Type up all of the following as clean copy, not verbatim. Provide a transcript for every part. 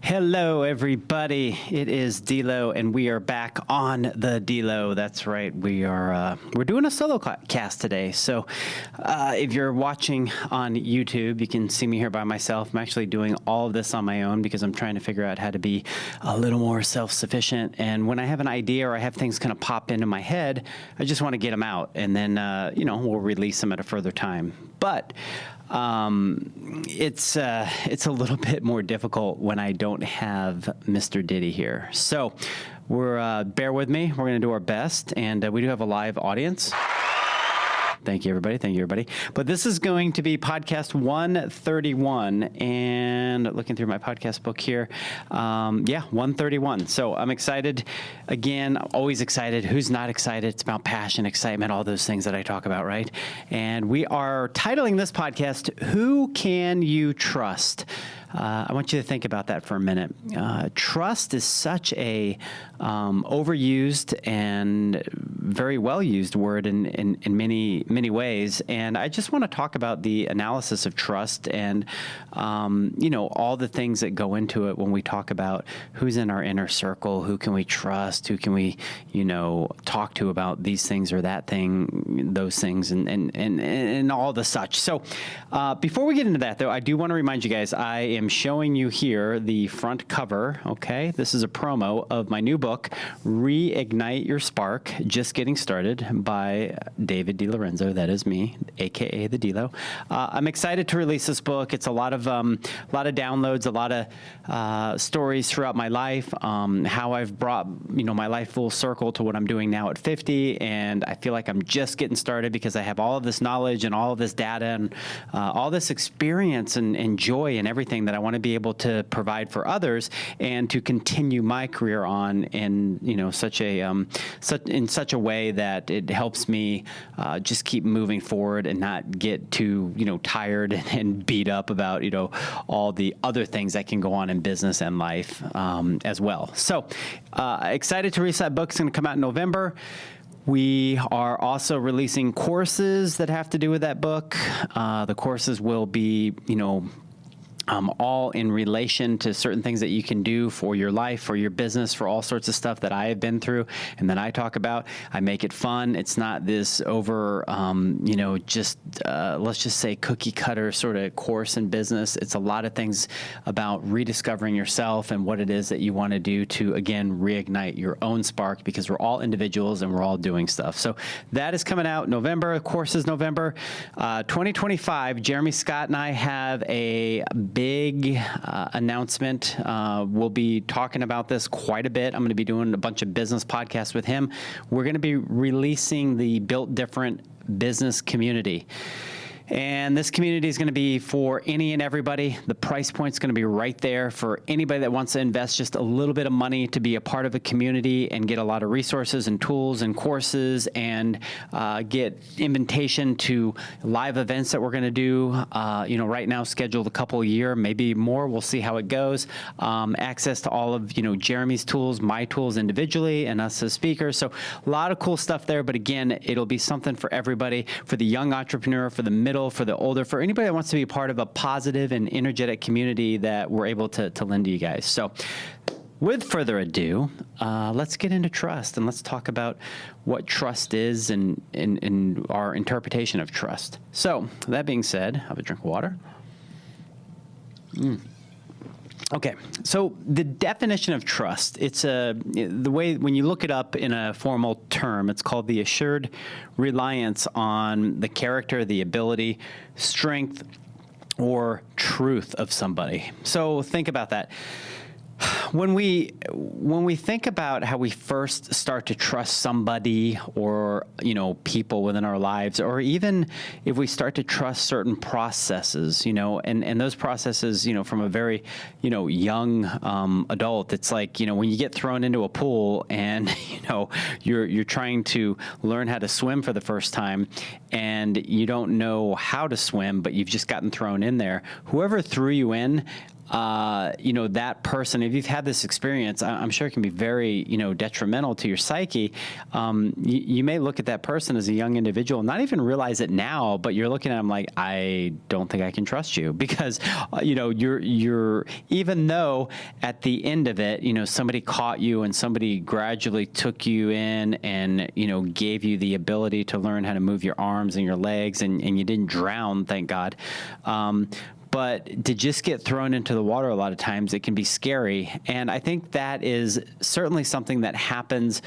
Hello, everybody. It is Delo, and we are back on the Delo. That's right. We're doing a solo cast today. So, if you're watching on YouTube, you can see me here by myself. I'm actually doing all of this on my own because I'm trying to figure out how to be a little more self-sufficient. And when I have an idea or I have things kind of pop into my head, I just want to get them out, and then we'll release them at a further time. But it's a little bit more difficult when I don't have Mr. Diddy here. So bear with me. We're going to do our best, and we do have a live audience. Thank you, everybody. Thank you, everybody. But this is going to be podcast 131, and looking through my podcast book here, 131. So I'm excited. Again, always excited. Who's not excited? It's about passion, excitement, all those things that I talk about, right? And we are titling this podcast, Who Can You Trust? I want you to think about that for a minute. Trust is such a overused and very well used word in many ways. And I just want to talk about the analysis of trust and, all the things that go into it when we talk about who's in our inner circle, who can we trust, who can we, talk to about these things or that thing, those things, and all the such. So before we get into that, though, I do want to remind you guys, I am showing you here the front cover, okay? This is a promo of my new book, Reignite Your Spark, Just Getting Started, by David D Lorenzo. That is me, aka the Delo. I'm excited to release this book. It's a lot of downloads, a lot of stories throughout my life, how I've brought my life full circle to what I'm doing now at 50, and I feel like I'm just getting started because I have all of this knowledge and all of this data and all this experience and joy and everything that I want to be able to provide for others and to continue my career on in such a way that it helps me just keep moving forward and not get too tired and beat up about all the other things that can go on in business and life as well. So excited to release that book. It's going to come out in November. We are also releasing courses that have to do with that book. The courses will be, all in relation to certain things that you can do for your life, for your business, for all sorts of stuff that I have been through and that I talk about. I make it fun. It's not this over, let's just say cookie cutter sort of course in business. It's a lot of things about rediscovering yourself and what it is that you want to do to, again, reignite your own spark, because we're all individuals and we're all doing stuff. So that is coming out November. Course is November 2025. Jeremy Scott and I have a big announcement. We'll be talking about this quite a bit. I'm going to be doing a bunch of business podcasts with him. We're going to be releasing the Built Different business community. And this community is going to be for any and everybody. The price point is going to be right there for anybody that wants to invest just a little bit of money to be a part of a community and get a lot of resources and tools and courses and get invitation to live events that we're going to do. Right now scheduled a couple a year, maybe more. We'll see how it goes. Access to all of Jeremy's tools, my tools individually, and us as speakers. So a lot of cool stuff there. But again, it'll be something for everybody, for the young entrepreneur, for the middle, for the older, for anybody that wants to be part of a positive and energetic community that we're able to lend to you guys. So with further ado, let's get into trust and let's talk about what trust is and our interpretation of trust. So that being said, have a drink of water. Okay, so the definition of trust, it's the way when you look it up in a formal term, it's called the assured reliance on the character, the ability, strength, or truth of somebody. So think about that. When we think about how we first start to trust somebody or, people within our lives, or even if we start to trust certain processes, and those processes, from a very, young adult, it's like, when you get thrown into a pool and, you're trying to learn how to swim for the first time and you don't know how to swim, but you've just gotten thrown in there. Whoever threw you in that person, if you've had this experience, I'm sure it can be very, detrimental to your psyche. You may look at that person as a young individual, not even realize it now, but you're looking at them like, I don't think I can trust you because, you're, even though at the end of it, somebody caught you and somebody gradually took you in and, gave you the ability to learn how to move your arms and your legs and you didn't drown, thank God. But to just get thrown into the water a lot of times, it can be scary. And I think that is certainly something that happens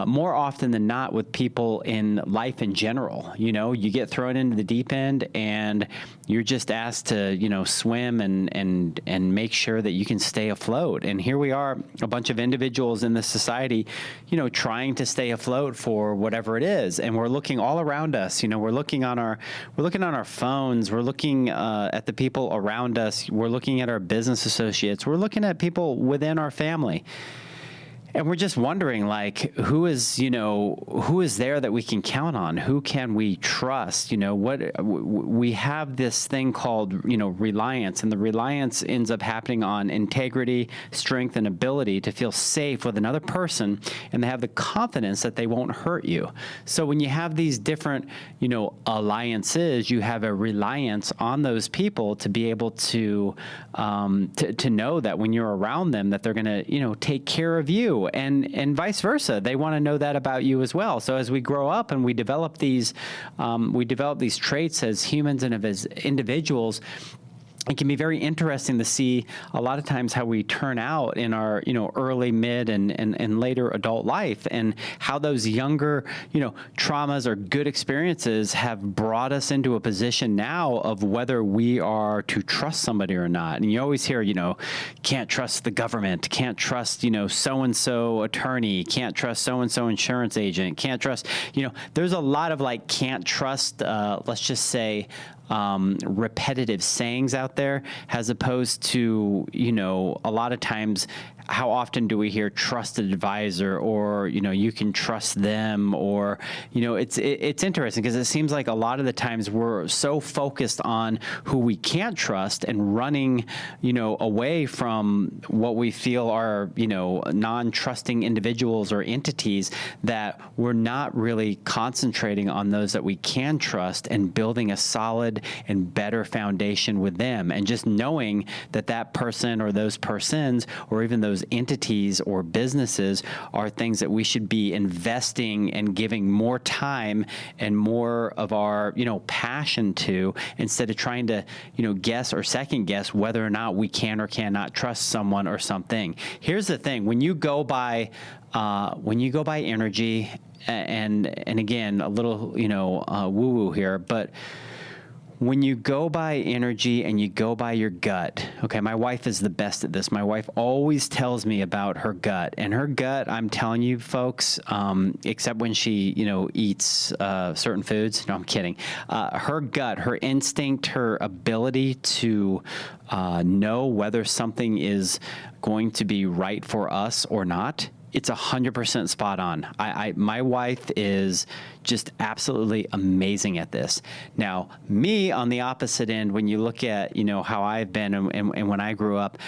more often than not with people in life in general. You get thrown into the deep end and you're just asked to, swim and make sure that you can stay afloat. And here we are, a bunch of individuals in this society, trying to stay afloat for whatever it is. And we're looking all around us. We're looking on our phones. We're looking at the people around us. We're looking at our business associates. We're looking at people within our family. And we're just wondering, like, who is there that we can count on? Who can we trust? We have this thing called, reliance, and the reliance ends up happening on integrity, strength, and ability to feel safe with another person, and they have the confidence that they won't hurt you. So when you have these different, alliances, you have a reliance on those people to be able to know that when you're around them, that they're going to, take care of you. And vice versa. They want to know that about you as well. So as we grow up and we develop these traits as humans and as individuals, it can be very interesting to see a lot of times how we turn out in our, early, mid, and later adult life, and how those younger, traumas or good experiences have brought us into a position now of whether we are to trust somebody or not. And you always hear, can't trust the government, can't trust, so-and-so attorney, can't trust so-and-so insurance agent, can't trust, there's a lot of like can't trust, let's just say, repetitive sayings out there, as opposed to, a lot of times, how often do we hear trusted advisor, or, you can trust them, or, it's interesting because it seems like a lot of the times we're so focused on who we can't trust and running, away from what we feel are, non-trusting individuals or entities, that we're not really concentrating on those that we can trust and building a solid and better foundation with them. And just knowing that that person or those persons or even those entities or businesses are things that we should be investing and giving more time and more of our, passion to, instead of trying to, guess or second guess whether or not we can or cannot trust someone or something. Here's the thing: when you go by energy, and again, a little, woo-woo here, but when you go by energy and you go by your gut, okay, my wife is the best at this. My wife always tells me about her gut. And her gut, I'm telling you, folks, except when she, eats certain foods. No, I'm kidding. Her gut, her instinct, her ability to know whether something is going to be right for us or not, it's 100% spot on. My wife is just absolutely amazing at this. Now, me on the opposite end, when you look at, how I've been and when I grew up,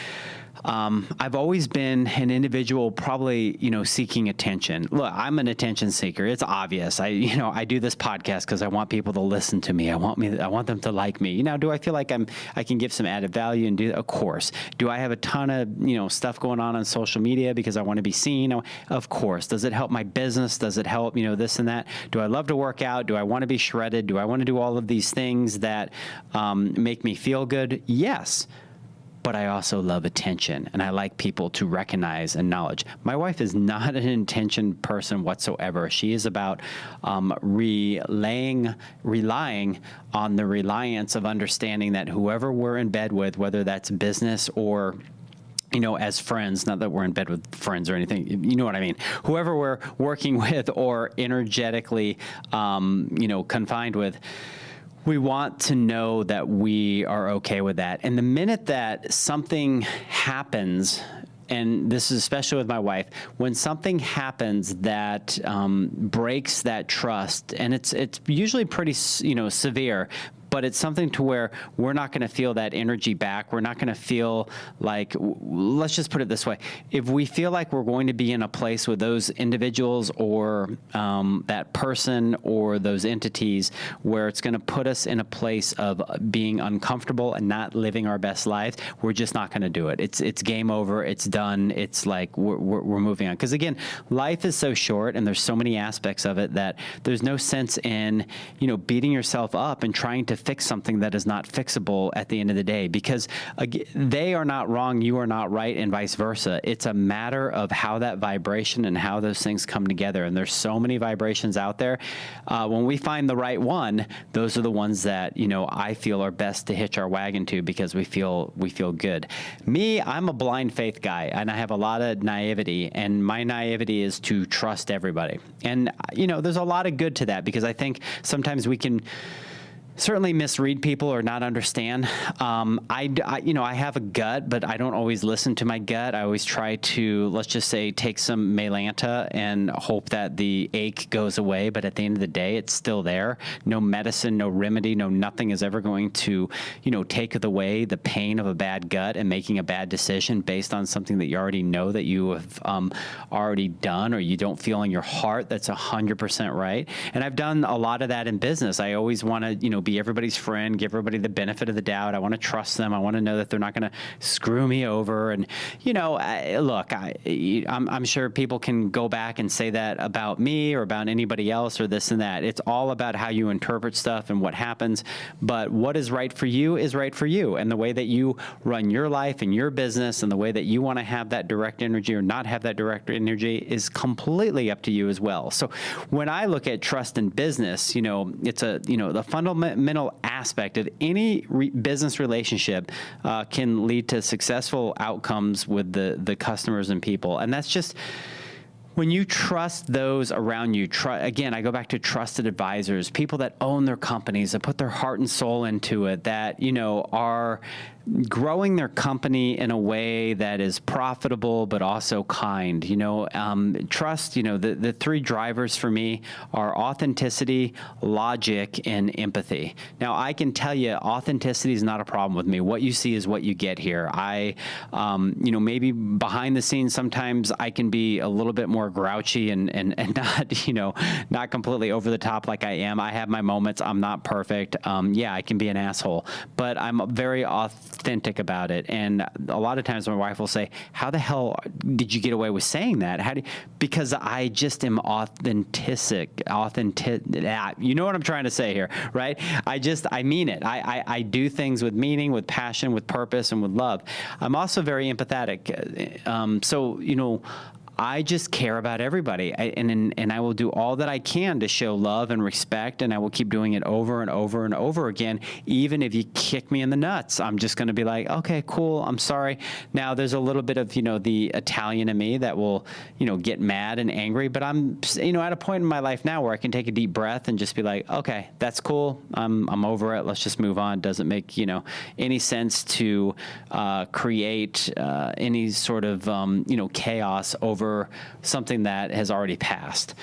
I've always been an individual probably, seeking attention. Look, I'm an attention seeker. It's obvious. I do this podcast because I want people to listen to me. I want them to like me. Do I feel like I can give some added value and do that? Of course. Do I have a ton of, stuff going on social media because I want to be seen? Of course. Does it help my business? Does it help, this and that? Do I love to work out? Do I want to be shredded? Do I want to do all of these things that make me feel good? Yes. But I also love attention, and I like people to recognize and acknowledge. My wife is not an attention person whatsoever. She is about relying on the reliance of understanding that whoever we're in bed with, whether that's business or as friends, not that we're in bed with friends or anything, you know what I mean, whoever we're working with or energetically, confined with, we want to know that we are okay with that. And the minute that something happens, and this is especially with my wife, when something happens that breaks that trust, and it's usually pretty, severe, but it's something to where we're not going to feel that energy back. We're not going to feel like, let's just put it this way. If we feel like we're going to be in a place with those individuals or that person or those entities where it's going to put us in a place of being uncomfortable and not living our best life, we're just not going to do it. It's game over. It's done. It's like we're moving on. Because again, life is so short and there's so many aspects of it that there's no sense in, beating yourself up and trying to fix something that is not fixable at the end of the day, because they are not wrong, you are not right, and vice versa. It's a matter of how that vibration and how those things come together. And there's so many vibrations out there. When we find the right one, those are the ones that, I feel are best to hitch our wagon to because we feel good. Me, I'm a blind faith guy and I have a lot of naivety, and my naivety is to trust everybody. And, there's a lot of good to that because I think sometimes we can certainly misread people or not understand. I have a gut, but I don't always listen to my gut. I always try to, let's just say, take some Mylanta and hope that the ache goes away. But at the end of the day, it's still there. No medicine, no remedy, no nothing is ever going to, take away the pain of a bad gut and making a bad decision based on something that you already know that you have already done or you don't feel in your heart that's 100% right. And I've done a lot of that in business. I always want to, be everybody's friend, give everybody the benefit of the doubt. I want to trust them. I want to know that they're not going to screw me over. And, look, I'm sure people can go back and say that about me or about anybody else or this and that. It's all about how you interpret stuff and what happens. But what is right for you is right for you. And the way that you run your life and your business and the way that you want to have that direct energy or not have that direct energy is completely up to you as well. So when I look at trust in business, it's the fundamental aspect of any business relationship can lead to successful outcomes with the customers and people. And that's just when you trust those around you. Again, I go back to trusted advisors, people that own their companies, that put their heart and soul into it, that, are growing their company in a way that is profitable but also kind. Trust, the three drivers for me are authenticity, logic, and empathy. Now, I can tell you authenticity is not a problem with me. What you see is what you get here. I maybe behind the scenes sometimes I can be a little bit more grouchy and not, not completely over the top like I am. I have my moments. I'm not perfect. I can be an asshole, but I'm very authentic about it. And a lot of times my wife will say, how the hell did you get away with saying that? Because I just am authentic. You know what I'm trying to say here, right? I mean it. I do things with meaning, with passion, with purpose, and with love. I'm also very empathetic. I just care about everybody, and I will do all that I can to show love and respect, and I will keep doing it over and over and over again. Even if you kick me in the nuts, I'm just going to be like, okay, cool, I'm sorry. Now, there's a little bit of, the Italian in me that will, get mad and angry, but I'm, at a point in my life now where I can take a deep breath and just be like, okay, that's cool. I'm over it. Let's just move on. Doesn't make, any sense to create any sort of, chaos over something that has already passed.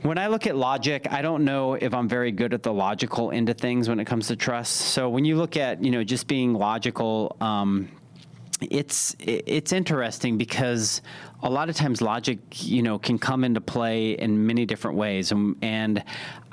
When I look at logic, I don't know if I'm very good at the logical end of things when it comes to trust. So when you look at, just being logical, it's interesting because a lot of times logic, can come into play in many different ways. And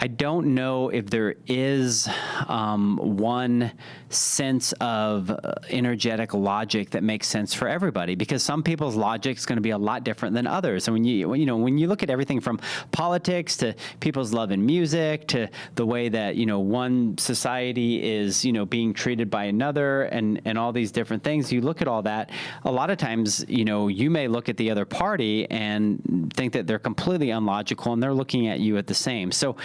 I don't know if there is one sense of energetic logic that makes sense for everybody, because some people's logic is going to be a lot different than others. And when you look at everything from politics to people's love in music to the way that, one society is, being treated by another and all these different things, you look at all that, a lot of times, you may look at the other party and think that they're completely unlogical and they're looking at you at the same. So,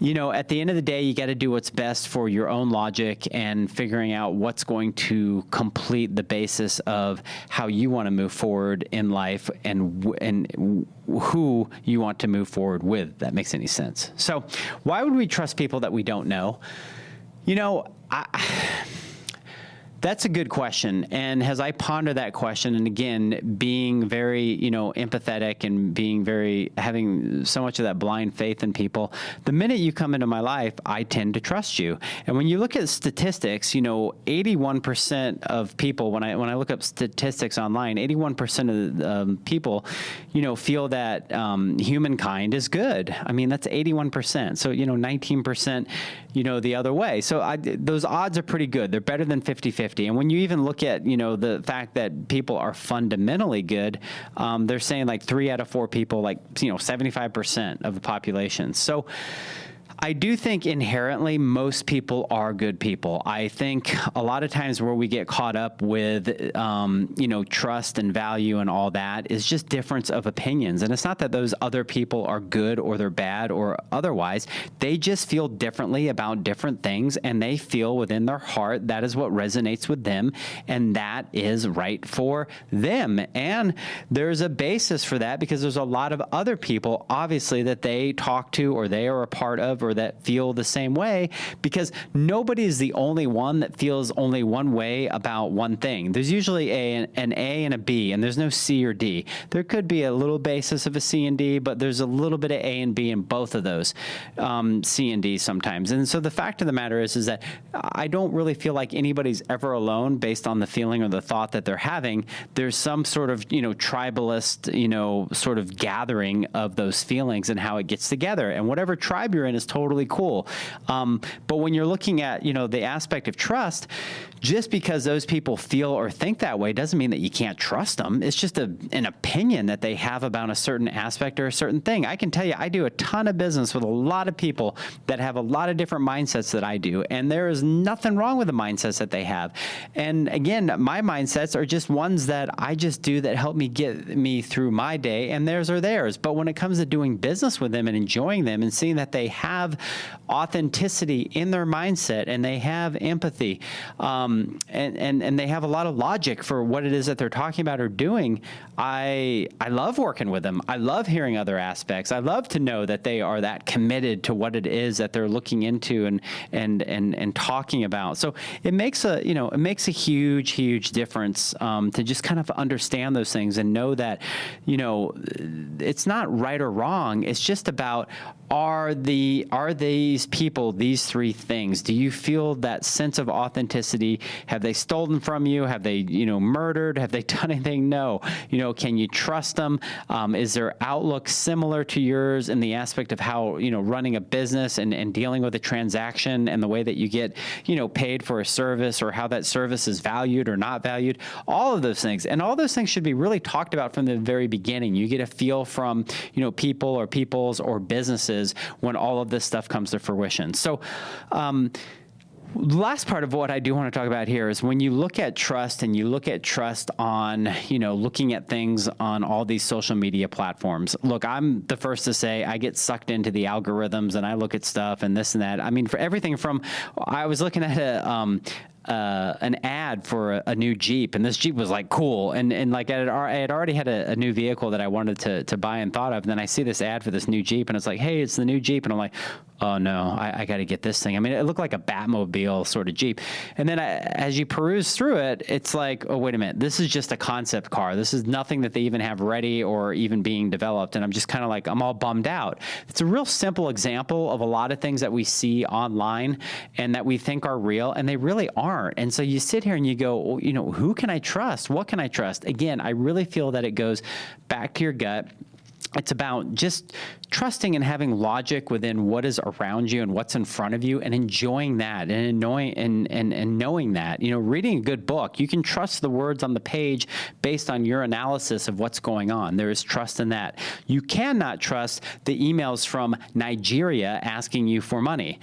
at the end of the day, you got to do what's best for your own logic and figuring out what's going to complete the basis of how you want to move forward in life and who you want to move forward with. If that makes any sense. So why would we trust people that we don't know? That's a good question. And as I ponder that question, and again, being very, empathetic and being having so much of that blind faith in people, the minute you come into my life, I tend to trust you. And when you look at statistics, 81% of people, when I look up statistics online, 81% of the people, feel that humankind is good. I mean, that's 81%. So, 19%, the other way. So those odds are pretty good. They're better than 50-50. And when you even look at, the fact that people are fundamentally good, they're saying like 3 out of 4 people, like, 75% of the population. So I do think inherently most people are good people. I think a lot of times where we get caught up with, trust and value and all that is just difference of opinions. And it's not that those other people are good or they're bad or otherwise. They just feel differently about different things, and they feel within their heart that is what resonates with them, and that is right for them. And there's a basis for that because there's a lot of other people, obviously, that they talk to or they are a part of or that feel the same way, because nobody is the only one that feels only one way about one thing. There's usually an A and a B, and there's no C or D. There could be a little basis of a C and D, but there's a little bit of A and B in both of those, C and D sometimes. And so the fact of the matter is that I don't really feel like anybody's ever alone based on the feeling or the thought that they're having. There's some sort of, tribalist, sort of gathering of those feelings and how it gets together. And whatever tribe you're in is totally cool. But when you're looking at, the aspect of trust, just because those people feel or think that way doesn't mean that you can't trust them. It's just an opinion that they have about a certain aspect or a certain thing. I can tell you, I do a ton of business with a lot of people that have a lot of different mindsets that I do, and there is nothing wrong with the mindsets that they have. And again, my mindsets are just ones that I just do that help me get me through my day, and theirs are theirs. But when it comes to doing business with them and enjoying them and seeing that they have authenticity in their mindset and they have empathy, and they have a lot of logic for what it is that they're talking about or doing, I love working with them. I love hearing other aspects. I love to know that they are that committed to what it is that they're looking into and talking about. So it makes a huge difference to just kind of understand those things and know that, it's not right or wrong. It's just about, are these people these 3 things? Do you feel that sense of authenticity? Have they stolen from you? Have they, murdered? Have they done anything? No. Can you trust them? Is their outlook similar to yours in the aspect of how, running a business and dealing with a transaction and the way that you get, paid for a service, or how that service is valued or not valued? All of those things. And all those things should be really talked about from the very beginning. You get a feel from, people or peoples or businesses when all of this stuff comes to fruition. So, the last part of what I do want to talk about here is when you look at trust and you look at trust on, looking at things on all these social media platforms. Look, I'm the first to say I get sucked into the algorithms and I look at stuff and this and that. I mean, for everything from, I was looking at an ad for a new Jeep, and this Jeep was like cool, and like I had already had a new vehicle that I wanted to buy and thought of, and then I see this ad for this new Jeep, and it's like, hey, it's the new Jeep, and I'm like, oh no, I got to get this thing. I mean, it looked like a Batmobile sort of Jeep, and then as you peruse through it, it's like, oh, wait a minute, this is just a concept car. This is nothing that they even have ready or even being developed, and I'm just kind of like, I'm all bummed out. It's a real simple example of a lot of things that we see online and that we think are real, and they really aren't. And so you sit here and you go, who can I trust? What can I trust? Again, I really feel that it goes back to your gut. It's about just trusting and having logic within what is around you and what's in front of you, and enjoying that and knowing that. Reading a good book, you can trust the words on the page based on your analysis of what's going on. There is trust in that. You cannot trust the emails from Nigeria asking you for money.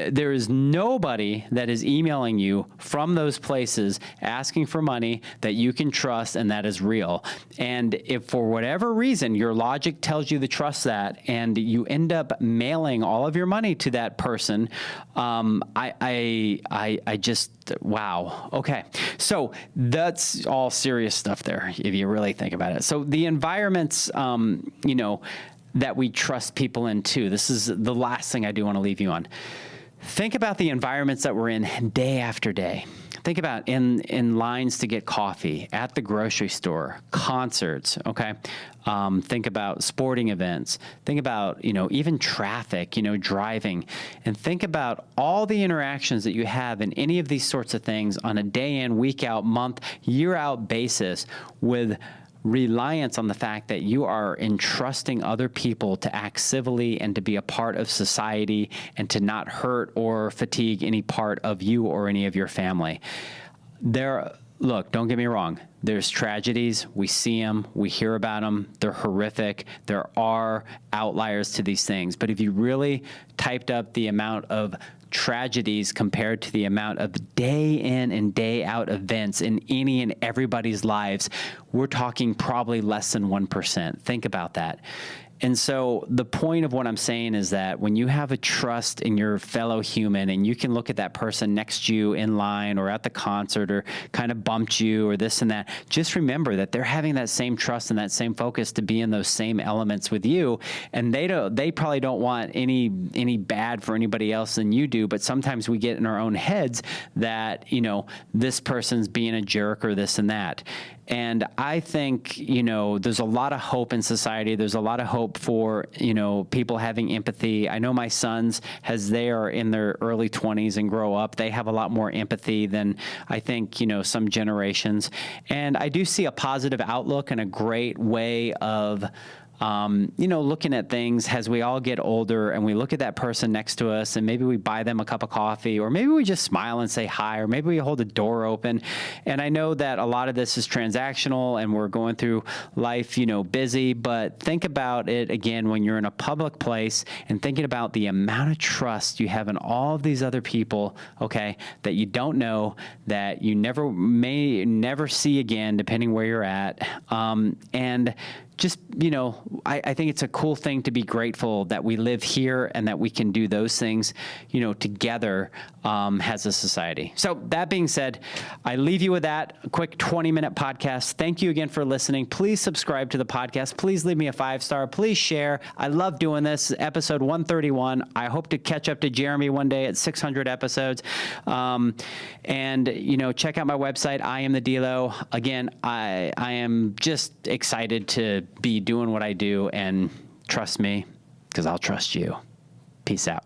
There is nobody that is emailing you from those places asking for money that you can trust and that is real. And if for whatever reason your logic tells you to trust that, and you end up mailing all of your money to that person, I just, wow. Okay. So that's all serious stuff there, if you really think about it. So the environments, that we trust people in too. This is the last thing I do want to leave you on. Think about the environments that we're in day after day. Think about in lines to get coffee, at the grocery store, concerts, okay? Think about sporting events. Think about, even traffic, driving. And think about all the interactions that you have in any of these sorts of things on a day in, week out, month, year out basis with reliance on the fact that you are entrusting other people to act civilly and to be a part of society and to not hurt or fatigue any part of you or any of your family. Look, don't get me wrong. There's tragedies. We see them. We hear about them. They're horrific. There are outliers to these things. But if you really typed up the amount of tragedies compared to the amount of day in and day out events in any and everybody's lives, we're talking probably less than 1%. Think about that. And so the point of what I'm saying is that when you have a trust in your fellow human and you can look at that person next to you in line or at the concert or kind of bumped you or this and that, just remember that they're having that same trust and that same focus to be in those same elements with you. And they probably don't want any bad for anybody else than you do. But sometimes we get in our own heads that, this person's being a jerk or this and that. And I think, there's a lot of hope in society. There's a lot of hope for, people having empathy. I know my sons, as they are in their early 20s and grow up, they have a lot more empathy than I think, some generations. And I do see a positive outlook and a great way of looking at things as we all get older and we look at that person next to us and maybe we buy them a cup of coffee or maybe we just smile and say hi or maybe we hold the door open. And I know that a lot of this is transactional and we're going through life, busy, but think about it again when you're in a public place and thinking about the amount of trust you have in all of these other people, okay, that you don't know, that you may never see again, depending where you're at. And just, I think it's a cool thing to be grateful that we live here and that we can do those things, together as a society. So that being said, I leave you with that, a quick 20-minute podcast. Thank you again for listening. Please subscribe to the podcast. Please leave me a 5-star. Please share. I love doing this. Episode 131. I hope to catch up to Jeremy one day at 600 episodes. And, check out my website, I am the Delo. Again, I am just excited to be doing what I do, and trust me, because I'll trust you. Peace out.